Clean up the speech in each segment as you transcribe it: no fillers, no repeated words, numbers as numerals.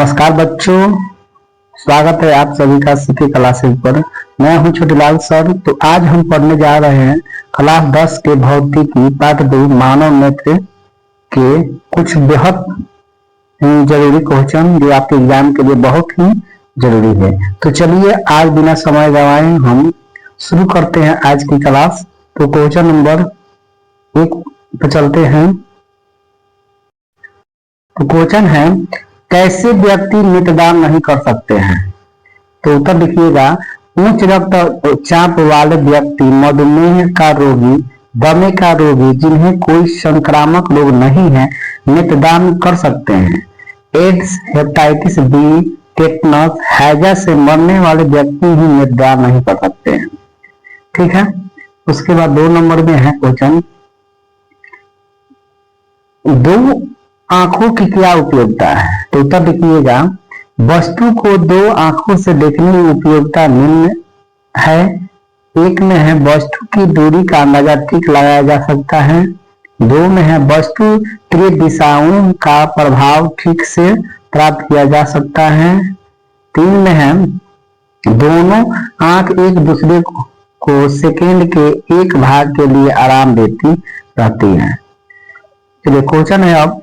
नमस्कार बच्चों, स्वागत है आप सभी का सीके क्लासेस पर। मैं हूं छोटीलाल सर। तो आज हम पढ़ने जा रहे हैं क्लास 10 के भौतिकी पाठ 2 मानव नेत्र के कुछ बेहद जरूरी क्वेश्चन जो आपके एग्जाम के लिए बहुत ही जरूरी है। तो चलिए आज बिना समय गवाए हम शुरू करते हैं आज की क्लास। तो क्वेश्चन नंबर 1 पे चलते हैं। तो क्वेश्चन है, कैसे व्यक्ति नेत्रदान नहीं कर सकते हैं? तो उत्तर लिखिएगा, उच्च रक्तचाप वाले व्यक्ति, मधुमेह का रोगी, दमे का रोगी, जिन्हें कोई संक्रामक रोग नहीं है, नेत्रदान कर सकते हैं। एड्स, हेपेटाइटिस बी, टेटनस, हैजा से मरने वाले व्यक्ति ही नेत्रदान नहीं कर सकते हैं। ठीक है। उसके बाद 2 नंबर में है क्वेश्चन, दो आंखों की क्या उपयोगिता है? तो उत्तर लिखिएगा, वस्तु को 2 आंखों से देखने की उपयोगिता निम्न है। एक में है वस्तु की दूरी का अंदाजा ठीक लगाया जा सकता है। 2 में है वस्तु त्रि दिशाओं का प्रभाव ठीक से प्राप्त किया जा सकता है। 3 में है दोनों आंख एक दूसरे को सेकेंड के एक भाग के लिए आराम देती रहती है। चलिए क्वेश्चन है, अब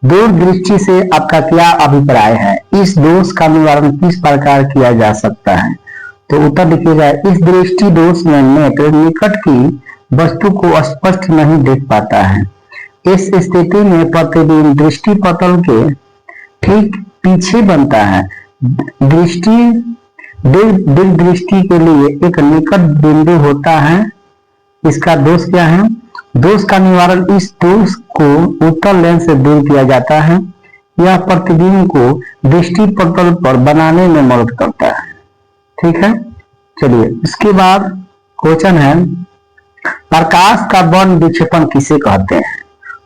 दूरदृष्टि से आपका क्या अभिप्राय है? इस दोष का निवारण किस प्रकार किया जा सकता है? तो उत्तर लिखिएगा, इस दृष्टि दोष में नेत्र निकट की वस्तु को स्पष्ट नहीं देख पाता है। इस स्थिति में प्रतिबिंब दृष्टि पटल के ठीक पीछे बनता है। दीर्घ दृष्टि के लिए एक निकट बिंदु होता है। इसका दोष क्या है? दोष का निवारण, इस दोष को उत्तल लेंस से दूर किया जाता है। यह प्रतिबिंब को दृष्टि पटल पर बनाने में मदद करता है। ठीक है। चलिए इसके बाद क्वेश्चन है, प्रकाश का वर्ण विक्षेपण किसे कहते हैं?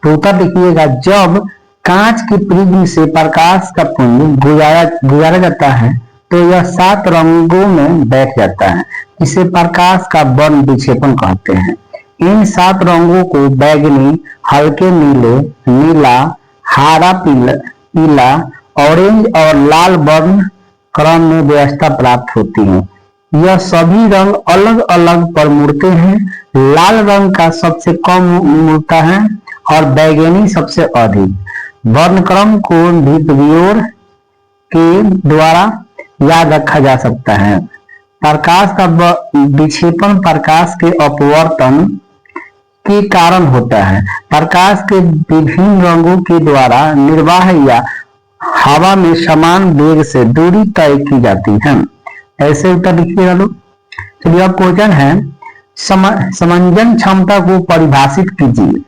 तो उत्तर लिखिएगा, जब कांच की प्रिज्म से प्रकाश का पुंज गुजारा जाता है तो यह 7 रंगों में बैठ जाता है। इसे प्रकाश का वर्ण विक्षेपण कहते हैं। इन 7 रंगों को बैगनी, हल्के नीले, नीला, हरा पीला, ऑरेंज और लाल वर्ण क्रम में व्यवस्था प्राप्त होती है। यह सभी रंग अलग अलग पर मुड़ते हैं। लाल रंग का सबसे कम मुड़ता है और बैगनी सबसे अधिक। वर्णक्रम को भित्तियों के द्वारा याद रखा जा सकता है। प्रकाश का विक्षेपण प्रकाश के अपवर्तन के कारण होता है। प्रकाश के विभिन्न रंगों के द्वारा निर्वाह या हवा में समान वेग से दूरी तय की जाती है। ऐसे उत्तर लिखिएगा लोग। चलिए अब क्वेश्चन है, समंजन क्षमता को परिभाषित कीजिए।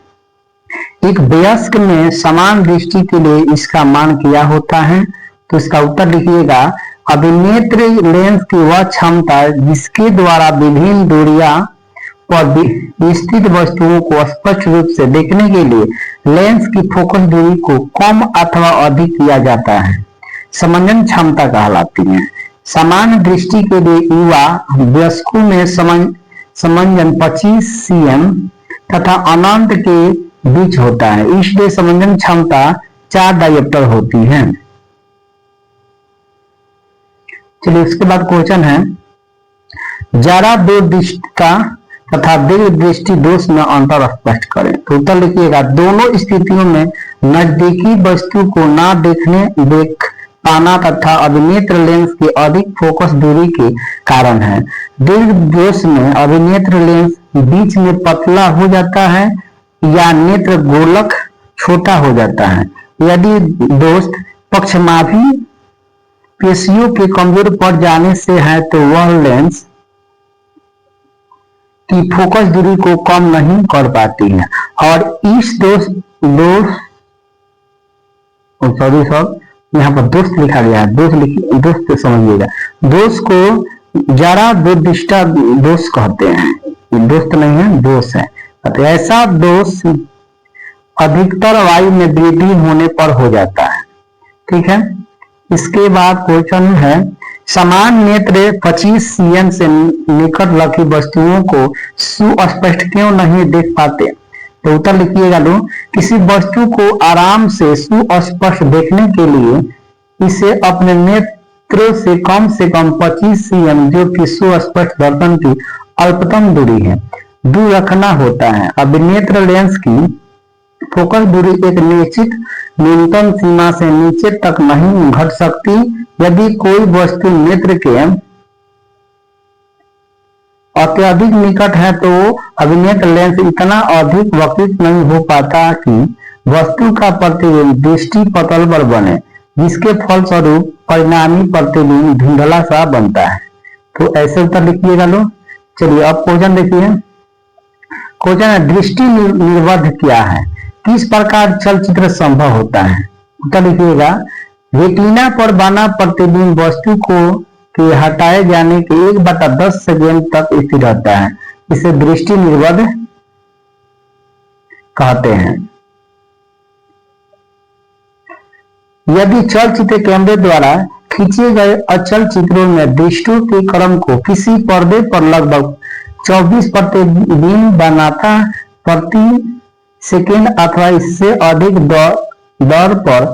एक वयस्क में समान दृष्टि के लिए इसका मान क्या होता है? तो इसका उत्तर लिखिएगा, अभिनेत्र लेंस की वह क्षमता जिसके द्वारा विभिन्न दूरियां पर स्थित वस्तुओं को स्पष्ट रूप से देखने के लिए लेंस की फोकस दूरी को कम अथवा अधिक किया जाता है, समंजन क्षमता कहलाती है। सामान्य दृष्टि के लिए युवा वयस्कों में समंजन 25 cm तथा अनंत के बीच होता है। इसलिए समंजन क्षमता 4 डायोप्टर होती है। चलिए इसके बाद क्वेश्चन है, जरा दूरदृष्टिता तथा दीर्घ दृष्टि दोष में अंतर स्पष्ट करें। तो उत्तर लिखिएगा, दोनों स्थितियों में नजदीकी वस्तु को ना देख पाना तथा अभिनेत्र लेंस की अधिक फोकस दूरी के कारण है। दीर्घ दोष में अभिनेत्र लेंस बीच में पतला हो जाता है या नेत्र गोलक छोटा हो जाता है। यदि दोष पक्षमाभी पेशियों के कमजोर पड़ जाने से है तो वह लेंस की फोकस दूरी को कम नहीं कर पाती है और इस यहाँ पर दोष लिखा गया है, दोष तो समझिएगा। दोष को जरा दूरदृष्टा दोष कहते हैं। दोष तो नहीं है, दोष है। तो ऐसा दोष अधिकतर वायु में वृद्धि होने पर हो जाता है। ठीक है। इसके बाद क्वेश्चन है, समान नेत्र 25 cm से निकट रखी वस्तुओं को सुस्पष्ट क्यों नहीं देख पाते? तो उत्तर लिखिएगा लोग, किसी वस्तु को आराम से सुस्पष्ट देखने के लिए इसे अपने नेत्रों से कम 25 cm, जो कि सुस्पष्ट दर्पण की अल्पतम दूरी है, दूर रखना होता है। अब नेत्र लेंस की फोकस दूरी एक निश्चित न्यूनतम सीमा से नीचे तक नहीं घट सकती। यदि कोई वस्तु नेत्र के अत्यधिक निकट है तो अभिनेत्र लेंस इतना अधिक वक्रित नहीं हो पाता कि वस्तु का प्रतिबिंब दृष्टि पटल पर बने, जिसके फलस्वरूप परिणामी प्रतिबिंब धुंधला सा बनता है। तो ऐसे उत्तर लिखिएगा लोग। चलिए अब क्वेश्चन देखिए। क्वेश्चन है दृष्टि निर्वध क्या है, किस प्रकार चलचित्र संभव होता है। उत्तर लिखिएगा रेटिना पर बना प्रतिबिंब वस्तु को के हटाए जाने के 1/10 सेकेंड तक स्थिर रहता है, इसे दृष्टि निर्वध कहते हैं। यदि चलचित्र कैमरे द्वारा खींचे गए अचल चित्रों में दृष्टियों के क्रम को किसी पर्दे पर लगभग 24 प्रतिबिंब बनाता प्रति सेकेंड अथवा इससे अधिक दर पर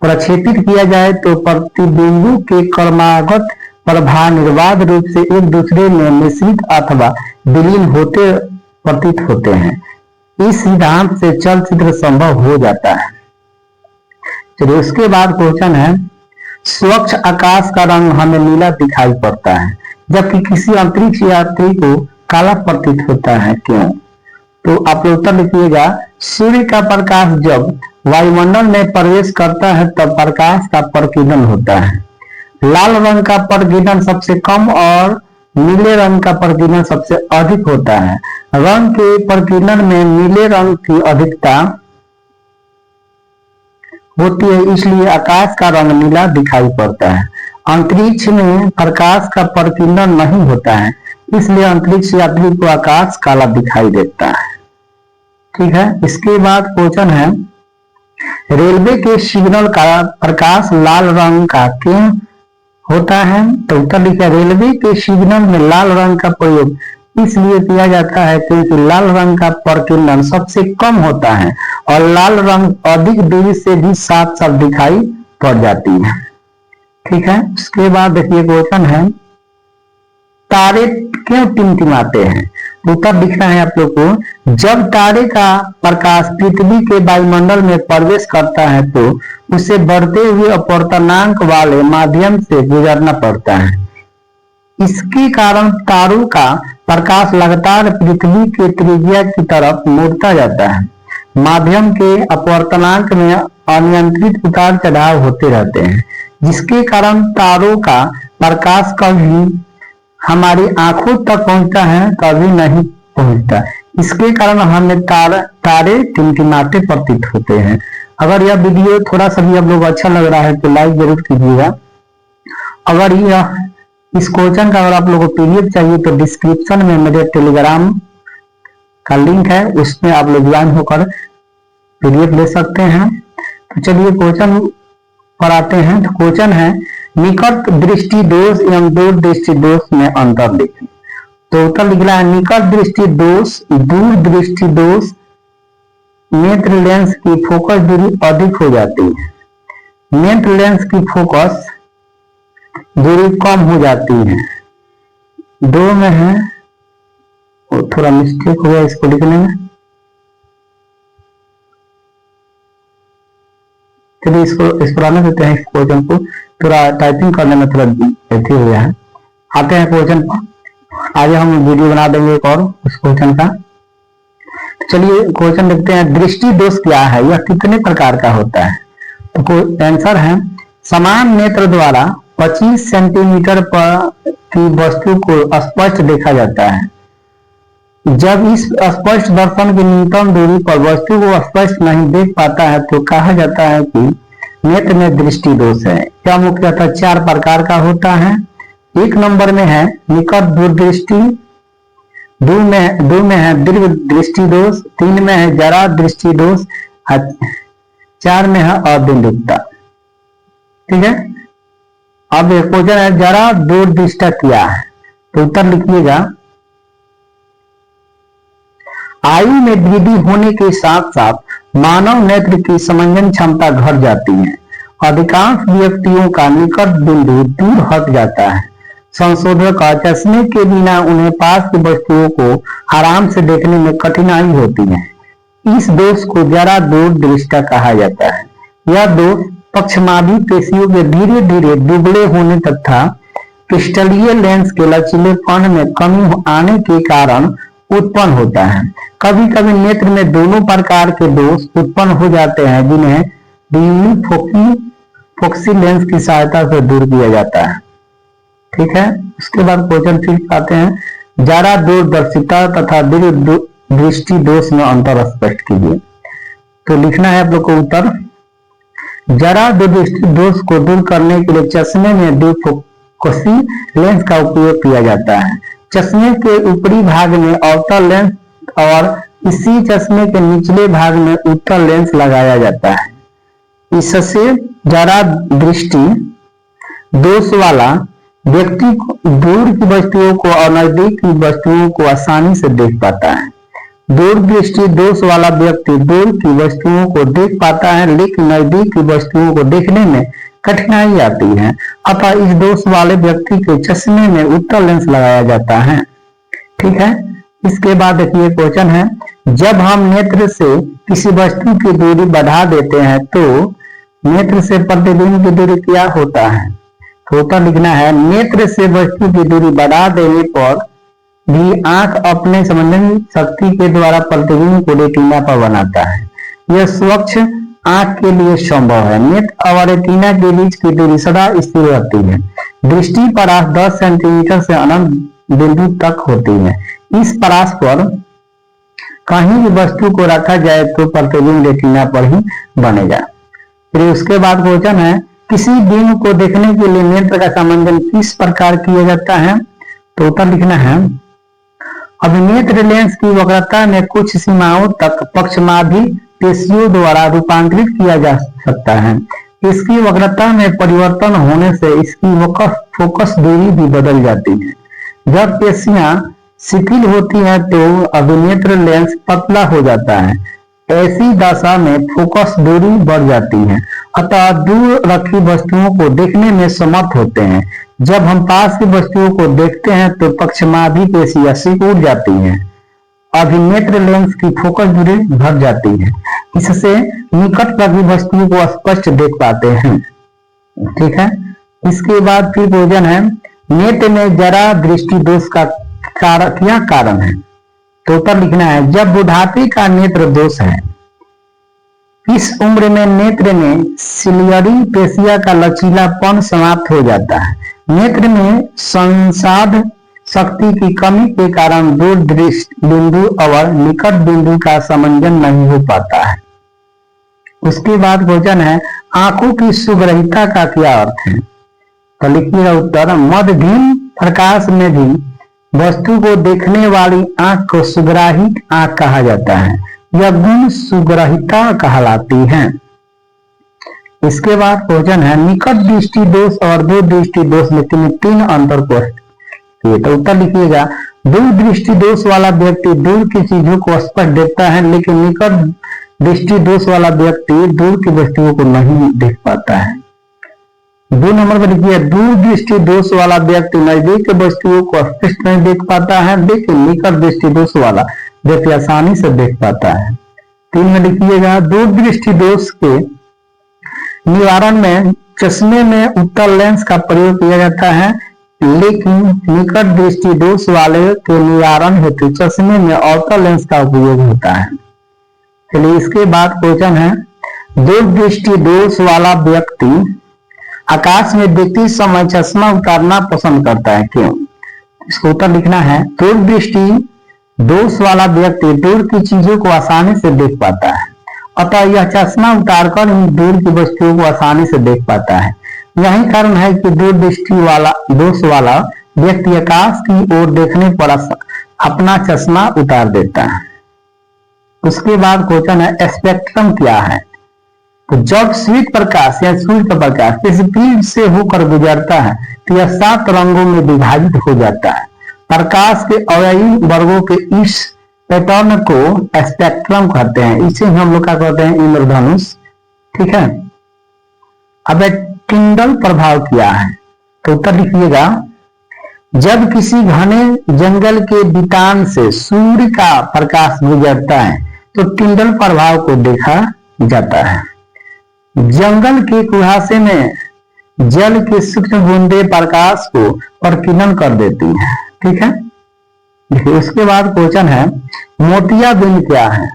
प्रक्षेपित किया जाए तो प्रतिबिंबों के क्रमागत प्रभाव निर्बाध रूप से एक दूसरे में मिश्रित अथवा विलीन होते प्रतीत होते हैं। इस सिद्धांत से चलचित्र संभव हो जाता है। चलिए उसके बाद क्वेश्चन है स्वच्छ आकाश का रंग हमें नीला दिखाई पड़ता है, जबकि किसी अंतरिक्ष यात्री को काला प्रतीत होता है, क्यों। तो आप उत्तर लिखिएगा सूर्य का प्रकाश जब वायुमंडल में प्रवेश करता है तब प्रकाश का प्रकीर्णन होता है। लाल रंग का प्रकीर्णन सबसे कम और नीले रंग का प्रकीर्णन सबसे अधिक होता है। रंग के प्रकीर्णन में नीले रंग की अधिकता होती है, इसलिए आकाश का रंग नीला दिखाई पड़ता है। अंतरिक्ष में प्रकाश का प्रकीर्णन नहीं होता है, इसलिए अंतरिक्ष यात्री को आकाश काला दिखाई देता है। ठीक है। इसके बाद क्वेश्चन है रेलवे के सिग्नल का प्रकाश लाल रंग का क्यों होता है। तो उत्तर लिखा रेलवे के सिग्नल में लाल रंग का प्रयोग इसलिए किया जाता है क्योंकि लाल रंग का प्रकीर्णन सबसे कम होता है और लाल रंग अधिक दूरी से भी साफ साफ दिखाई पड़ जाती है। ठीक है। उसके बाद देखिए क्वेश्चन है तारे क्यों टिमटिमाते हैं। उत्तर दिखना है आप लोग को जब तारे का प्रकाश पृथ्वी के वायुमंडल में प्रवेश करता है तो उसे बढ़ते हुए अपवर्तनांक वाले माध्यम से गुजरना पड़ता है। इसके कारण तारों का प्रकाश लगातार पृथ्वी के त्रिज्या की तरफ मुड़ता जाता है। माध्यम के अपवर्तनांक में अनियंत्रित उतार चढ़ाव होते रहते हैं, जिसके कारण तारों का प्रकाश कभी हमारी आंखों तक पहुंचता है कभी नहीं पहुंचता। इसके कारण हमें तारे टिमटिमाते प्रतीत होते हैं। अगर यह वीडियो थोड़ा सा भी आप लोग अच्छा लग रहा है तो लाइक जरूर कीजिएगा। अगर यह इस क्वेश्चन का अगर आप लोगों को पीडीएफ चाहिए तो डिस्क्रिप्शन में मेरे टेलीग्राम का लिंक है, उसमें आप लोग ज्वाइन होकर पीडीएफ ले सकते हैं। तो चलिए क्वेश्चन पर आते हैं। तो क्वेश्चन है निकट दृष्टि दोष एवं दूर दृष्टि दोष में अंतर लिखें। तो उत्तर लिखना है निकट दृष्टि दोष दूर दृष्टि दोष नेत्र लेंस की फोकस दूरी अधिक हो जाती है, नेत्र लेंस की फोकस दूरी कम हो जाती है। दो में है थोड़ा मिस्टेक हो गया इसको लिखने में, चलिए इस पर आने देते हैं। इस क्वेश्चन को थोड़ा टाइपिंग करने में थोड़ा ऐसे हो गया है। आते हैं क्वेश्चन पर। आज हम वीडियो बना देंगे एक और उस क्वेश्चन का। चलिए क्वेश्चन देखते हैं दृष्टि दोष क्या है, यह कितने प्रकार का होता है। तो आंसर है समान नेत्र द्वारा 25 सेंटीमीटर पर की वस्तु को स्पष्ट देखा जाता है। जब इस स्पष्ट दर्पण की न्यूनतम दूरी पर वस्तु को स्पष्ट नहीं देख पाता है तो कहा जाता है कि नेत्र में दृष्टि दोष है। यह मुख्यतः 4 प्रकार का होता है। 1 नंबर में है निकट दूरदृष्टि, 2 में है दीर्घ दृष्टि दोष, 3 में है जरा दृष्टि दोष, 4 में है अबिंदुता। ठीक है। अब क्वेश्चन है जरा दूरदृष्टि क्या है। तो उत्तर लिखिएगा आयु में वृद्धि होने के साथ साथ मानव नेत्र की समंजन क्षमता घट जाती है अधिकांश व्यक्तियों का निकट बिंदु दूर हट जाता है। संशोधक का चश्मे के बिना उन्हें पास की वस्तुओं को आराम से देखने में कठिनाई होती है। इस दोष को जरा दूर दृष्टि कहा जाता है। यह दोष पक्षमाभी पेशियों के धीरे धीरे दुबले होने तथा क्रिस्टलीय लेंस के लचीलेपन में कमी आने के कारण उत्पन्न होता है। कभी कभी नेत्र में दोनों प्रकार के दोष उत्पन्न हो जाते हैं, जिन्हें फोकसी लेंस की सहायता से दूर किया जाता है। ठीक है, उसके बाद क्वेश्चन फिर आते हैं, जरा दूरदर्शिता तथा दीर्घ दृष्टि दोष में अंतर स्पष्ट कीजिए। तो लिखना है आप लोग को उत्तर, जरा दूरदृष्टि दोष को दूर करने के लिए चश्मे में द्विफोकसी लेंस का उपयोग किया जाता है। चश्मे के ऊपरी भाग में अवतल लेंस और इसी चश्मे के निचले भाग में उत्तल लेंस लगाया जाता है। इससे जरा दृष्टि दोष वाला व्यक्ति दूर की वस्तुओं को और नजदीक की वस्तुओं को आसानी से देख पाता है। दूर दृष्टि दोष वाला व्यक्ति दूर की वस्तुओं को देख पाता है, लेकिन नजदीक की वस्तुओं को देखने में कठिनाई आती है। अतः इस दोष वाले व्यक्ति के चश्मे में उत्तल लेंस लगाया जाता है। ठीक है, इसके बाद देखिए क्वेश्चन है, जब हम नेत्र से किसी वस्तु की दूरी बढ़ा देते हैं तो नेत्र से प्रतिबिंब की दूरी क्या होता है? तो उत्तर लिखना है, नेत्र से वस्तु की दूरी बढ़ा देने पर भी आंख अपने संवेदन शक्ति के द्वारा प्रतिबिंब को रेटिना पर बनाता है। यह स्वच्छ आंख के लिए संभव है। नेत्र और रेटिना के बीच की दूरी सदा स्थिर रहती है। दृष्टि परास 10 सेंटीमीटर से अनंत बिंदु तक होती है। इस परास पर कहीं भी वस्तु को रखा जाए तो प्रतिबिंब रेटिना पर ही बनेगा। फिर उसके बाद क्वेश्चन है, किसी बिंब को देखने के लिए नेत्र का संवेदन किस प्रकार किया जाता है? तो उत्तर लिखना है, अभिनेत्र लेंस की वक्रता में कुछ सीमाओं तक पक्षमाभी पेशियों द्वारा रूपांतरित किया जा सकता है। इसकी वक्रता में परिवर्तन होने से इसकी फोकस दूरी भी बदल जाती है। जब पेशियां शिथिल होती है तो अभिनेत्र लेंस पतला हो जाता है। ऐसी दशा में फोकस दूरी बढ़ जाती है, अतः दूर रखी वस्तुओं को देखने में समर्थ होते हैं। जब हम पास की वस्तुओं को देखते हैं तो पक्षमाभी पेशियां सिकुड़ जाती हैं। अभिनेत्र लेंस की फोकस दूरी बढ़ जाती है। इससे निकट लगी वस्तुओं को स्पष्ट देख पाते हैं। ठीक है, इसके बाद फिर क्वेश्चन है, नेत्र में जरा दृष्टि दोष का क्या कारण है? तो उत्तर लिखना है, जब बुढ़ापे का नेत्र दोष है। इस उम्र में नेत्र में सिलियरी पेशिया का लचीलापन समाप्त हो जाता है। नेत्र में संसाध शक्ति की कमी के कारण दूर दृष्टि बिंदु और निकट बिंदु का समंजन नहीं हो पाता है। उसके बाद क्वेश्चन है, आंखों की सुग्राहिता का क्या अर्थ है? तो लिखिएगा उत्तर, मध्यम प्रकाश में भी वस्तु को देखने वाली आंख को सुग्राही आंख कहा जाता है। यह गुण सुग्राहिता कहलाती है। इसके बाद क्वेश्चन है, निकट दृष्टि दोष और दूर दृष्टि दोष में 3 अंतर को तो उत्तर लिखिएगा, दूर दृष्टि दोष वाला व्यक्ति दूर की चीजों को स्पष्ट देखता है, लेकिन निकट दृष्टि दोष वाला व्यक्ति दूर की वस्तुओं को नहीं देख पाता है। 2 नंबर पर लिखिए, दूर दृष्टि दोष वाला व्यक्ति नजदीक की वस्तुओं को स्पष्ट नहीं देख पाता है, लेकिन निकट दृष्टि दोष वाला व्यक्ति आसानी से देख पाता है। 3 में लिखिएगा, दूर दृष्टि दोष के निवारण में चश्मे में उत्तल लेंस का प्रयोग किया जाता है, लेकिन निकट दृष्टि दोष वाले के निवारण हेतु चश्मे में अवतल लेंस का उपयोग होता है। चलिए इसके बाद क्वेश्चन है, दूर दृष्टि दोष वाला व्यक्ति आकाश में देखते समय चश्मा उतारना पसंद करता है, क्यों? इसको उत्तर लिखना है, दूर दृष्टि दोष वाला व्यक्ति दूर की चीजों को आसानी से देख पाता है, अतः यह चश्मा उतारकर ही दूर की वस्तुओं को आसानी से देख पाता है। यही कारण है कि दूर दृष्टि वाला दोष वाला व्यक्ति आकाश की ओर देखने पर अपना चश्मा उतार देता है। उसके बाद क्वेश्चन है, स्पेक्ट्रम क्या है? तो जब श्वेत प्रकाश या सूर्य का प्रकाश किसी पीठ से होकर गुजरता है तो यह 7 रंगों में विभाजित हो जाता है। प्रकाश के अवयवी वर्गों के इस पैटर्न को स्पेक्ट्रम कहते हैं। इसे हम लोग क्या कहते हैं? इंद्रधनुष। ठीक है, अब टिंडल प्रभाव क्या है, तो उत्तर लिखिएगा, जब किसी घने जंगल के बितान से सूर्य का प्रकाश गुजरता है तो टिंडल प्रभाव को देखा जाता है। जंगल के कुहासे में जल की सूक्ष्म बूंदें प्रकाश को प्रकीर्णन कर देती हैं। ठीक है, देखिए उसके बाद क्वेश्चन है, मोतियाबिंद क्या है,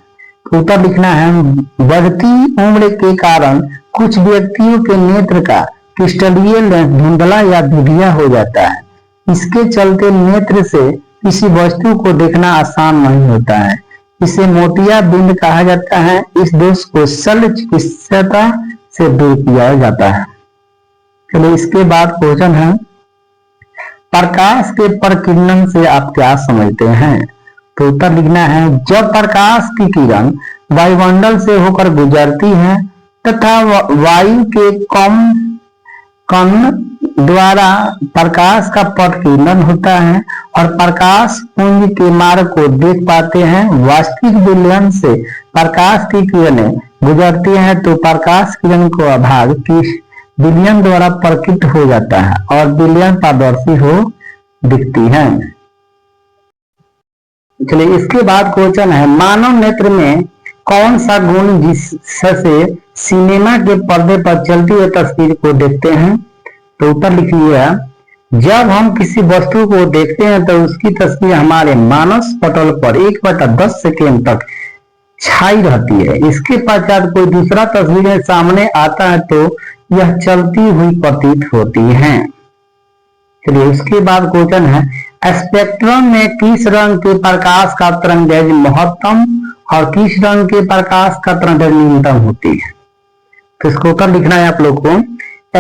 तो उत्तर लिखना है, बढ़ती उम्र के कारण कुछ व्यक्तियों के नेत्र का क्रिस्टलीय लेंस धुंधला या दुधिया हो जाता है। इसके चलते नेत्र से किसी वस्तु को देखना आसान नहीं होता है। इसे मोतियाबिंद कहा जाता है। इस दोष को शल्य चिकित्सा से दूर किया जाता है। चलिए इसके बाद क्वेश्चन है, प्रकाश के प्रकीर्णन से आप क्या समझते हैं, तो उत्तर लिखना है, जब प्रकाश की किरण वायुमंडल से होकर गुजरती है तथा वायु के कण द्वारा प्रकाश का प्रकीर्णन होता है और प्रकाश पुंज के मार्ग को देख पाते हैं। वास्तविक विलयन से प्रकाश की किरणें गुजरती हैं तो प्रकाश किरण को अभाग की विलयन द्वारा प्रकीर्णित हो जाता है और विलयन पारदर्शी हो दिखती है। चलिए इसके बाद क्वेश्चन है, मानव नेत्र में कौन सा गुण जिससे सिनेमा के पर्दे पर चलती हुई तस्वीर को देखते हैं, तो उत्तर लिखिएगा, जब हम किसी वस्तु को देखते हैं तो उसकी तस्वीर हमारे मानस पटल पर 1/10 सेकेंड तक छाई रहती है। इसके पश्चात कोई दूसरा तस्वीर सामने आता है तो यह चलती हुई प्रतीत होती है। चलिए उसके बाद क्वेश्चन है, स्पेक्ट्रम में किस रंग के प्रकाश का तरंगदैर्घ्य महत्तम और किस रंग के प्रकाश का तरंगदैर्घ्य न्यूनतम होती है, तो इसको उत्तर लिखना है आप लोग को,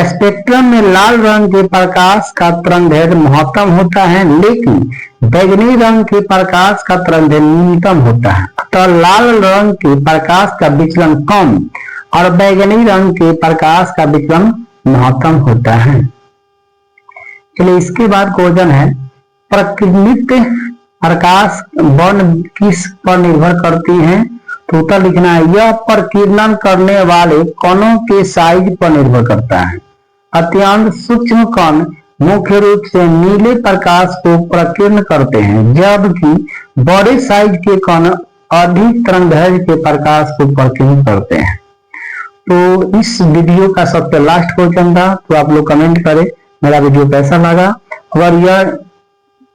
स्पेक्ट्रम में लाल रंग के प्रकाश का तरंगदैर्घ्य महत्तम होता है लेकिन बैगनी रंग के प्रकाश का तरंगदैर्घ्य न्यूनतम होता है। तो लाल रंग के प्रकाश का विचलन कम और बैगनी रंग के प्रकाश का विचलन महत्तम होता है। चलिए इसके बाद क्वेश्चन है, प्रकीर्णित प्रकाश वर्ण किस पर निर्भर करती है, तो उत्तर लिखना है, यह प्रकीर्णन करने वाले कणों के साइज पर निर्भर करता है। अत्यंत सूक्ष्म कण मुख्य रूप से नीले प्रकाश को प्रकीर्ण करते हैं जबकि बड़े साइज के कण अधिक तरंगदैर्घ्य के प्रकाश को प्रकीर्ण करते हैं। तो इस वीडियो का सबसे लास्ट क्वेश्चन था, तो आप लोग कमेंट करें मेरा वीडियो कैसा लगा। अगर यह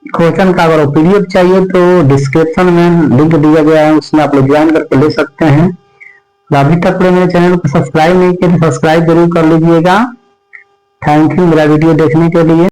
क्वेश्चन का अगर पीडीएफ चाहिए तो डिस्क्रिप्शन में लिंक दिया गया है, उसमें आप लोग ज्वाइन करके ले सकते हैं। अभी तक मेरे चैनल को सब्सक्राइब नहीं किया तो सब्सक्राइब जरूर कर लीजिएगा। थैंक यू मेरा वीडियो देखने के लिए।